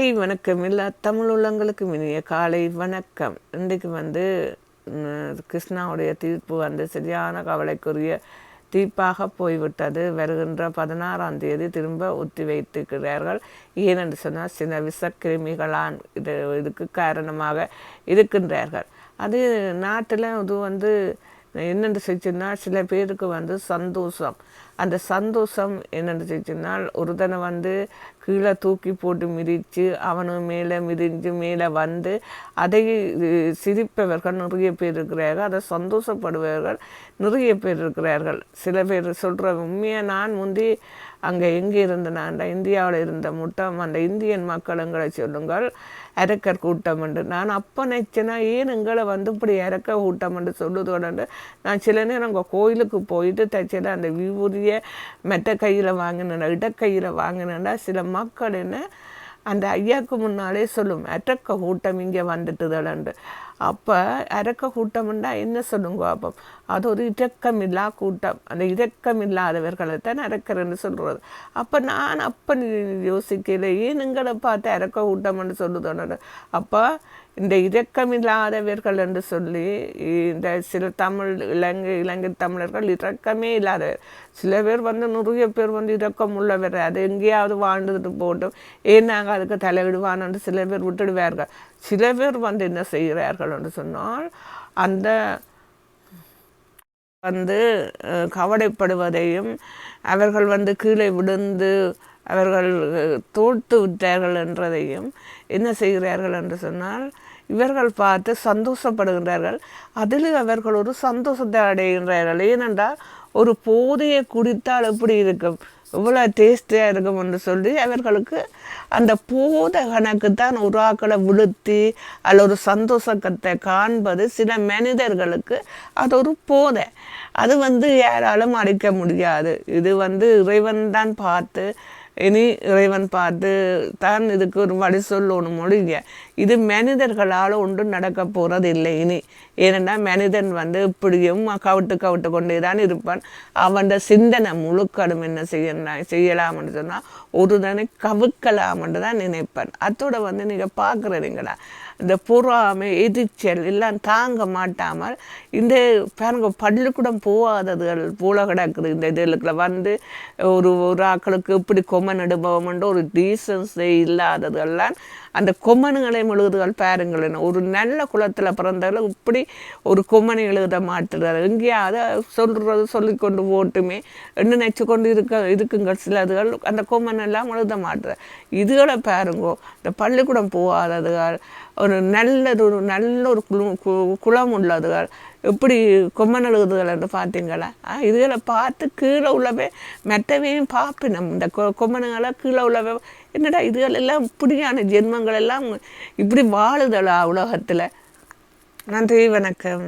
வணக்கம் எல்லா தமிழ் உள்ளங்களுக்கு இனிய காலை வணக்கம். இன்றைக்கு கிருஷ்ணாவுடைய தீர்ப்பு சரியான கவலைக்குரிய தீர்ப்பாக போய்விட்டது. வருகின்ற 16ஆம் தேதி திரும்ப ஒத்தி வைத்திருக்கிறார்கள். ஏனென்று சொன்னால் சில விஷக்கிருமிகளான் இதுக்கு காரணமாக இருக்கின்றார்கள். அது நாட்டில் இது என்னென்று செஞ்சுன்னா சில பேருக்கு சந்தோஷம். அந்த சந்தோஷம் என்னென்று செஞ்சுனால் ஒருத்தனை கீழே தூக்கி போட்டு மிதித்து அவனும் மேலே மிதிஞ்சு மேலே அதை சிரிப்பவர்கள் நிறைய பேர் இருக்கிறார்கள். அதை சந்தோஷப்படுபவர்கள் நிறைய பேர் இருக்கிறார்கள். சில பேர் சொல்கிற உண்மையாக நான் முந்தி அங்கே எங்கே இருந்தேனாண்டா இந்தியாவில் இருந்த முட்டம் அந்த இந்தியன் மக்களுங்களை சொல்லுங்கள் அரக்கர் கூட்டம் என்று. நான் அப்போ நினச்சேன்னா ஏன் எங்களை இப்படி அரக்க கூட்டம் என்று சொல்லுதோடு நான் சில நேரம் அங்கே கோயிலுக்கு போயிட்டு தச்சல அந்த விபூதியை மெட்ட கையில் வாங்கினேன் இடக்கையில் வாங்கினேன்டா சில மக்கள் என்ன அந்த ஐயாவுக்கு முன்னாலே சொல்லும் அரக்க கூட்டம் இங்கே வந்துட்டுதலண்டு. அப்போ அரக்க கூட்டம்ண்டா என்ன சொல்லுங்க? அப்போ அது ஒரு இரக்கமில்லா கூட்டம். அந்த இரக்கமில்லாதவர்களை தான் அரக்கர்ன்னு சொல்கிறது. அப்போ நான் யோசிக்கல ஏன் எங்களை பார்த்து அரக்க கூட்டம்னு சொல்லுதோன்னு. அப்போ இந்த இரக்கமில்லாதவர்கள் என்று சொல்லி இந்த சில இலங்கை தமிழர்கள் இரக்கமே இல்லாதவர். சில பேர் நிறைய பேர் இரக்கம் உள்ளவர். அது எங்கேயாவது வாழ்ந்துட்டு போட்டோம் ஏன் நாங்கள் அதுக்கு தலைவிடுவான்னு சில பேர் விட்டுடுவார்கள். சில பேர் என்ன செய்கிறார்கள் என்று சொன்னால் அந்த கவலைப்படுவதையும் அவர்கள் கீழே விழுந்து அவர்கள் தோற்று விட்டார்கள் என்றதையும் என்ன செய்கிறார்கள் என்று சொன்னால் இவர்கள் பார்த்து சந்தோஷப்படுகின்றார்கள். அதில் அவர்கள் ஒரு சந்தோஷத்தை அடைகின்றார்கள். ஏனென்றால் ஒரு போதையை குடித்தால் எப்படி இருக்கும், இவ்வளோ டேஸ்டியாக இருக்கும் என்று சொல்லி அவர்களுக்கு அந்த போதை கணக்கு தான் ஒரு ஆக்களை விழுத்தி அதில் ஒரு சந்தோஷத்தை காண்பது சில மனிதர்களுக்கு அது ஒரு போதை. அது யாராலும் அடிக்க முடியாது. இது இறைவன் தான் பார்த்து இனி இறைவன் பார்த்து தான் இதுக்கு ஒரு வழி சொல்லணும் மொழிங்க. இது மனிதர்களால் ஒன்றும் நடக்க போகிறது இல்லை இனி. ஏனென்னா மனிதன் இப்படியும் கவிட்டு கொண்டே தான் இருப்பான். அவன் சிந்தனை முழுக்கடும் என்ன செய்யலாம்னு சொன்னால் ஒரு தானே கவுக்கலாம்னு தான் நினைப்பான். அதோட நீங்கள் பார்க்குறீங்களா இந்த பொறாமை எதிர்ச்சல் எல்லாம் தாங்க மாட்டாமல் இந்த பாருங்க பள்ளிக்கூடம் போகாததுகள் போல கிடக்குது. இந்த இதில் ஒரு ஆக்களுக்கு இப்படி கொம்மன் அனுபவம்ன்ற ஒரு டீசன்ஸே இல்லாததுகள்லாம் அந்த கொம்மனுங்களை எழுதுகள் பாருங்களேன். ஒரு நல்ல குலத்தில் பிறந்தவர்கள் இப்படி ஒரு கொம்மனை எழுத மாட்டுறாரு. எங்கேயாவது சொல்கிறது சொல்லிக்கொண்டு போட்டுமே என்ன நினச்சி கொண்டு இருக்குங்க சிலதுகள் அந்த கொம்மனெல்லாம் எழுத மாட்டுறார். இதுகளை பாருங்கோ இந்த பள்ளிக்கூடம் போகாததுகள் ஒரு நல்ல ஒரு குளம் உள்ளதுகள் எப்படி கொம்மன் எழுதுகள் என்று பார்த்தீங்களா? இதுகளை பார்த்து கீழே உள்ளவே மெட்டவையும் பார்ப்பினோம். இந்த கொம்மனுங்களை கீழே உள்ளவே என்னடா இதுகள் எல்லாம் இப்படியான ஜென்மங்கள் எல்லாம் இப்படி வாழுதலா உலகத்தில். நன்றி வணக்கம்.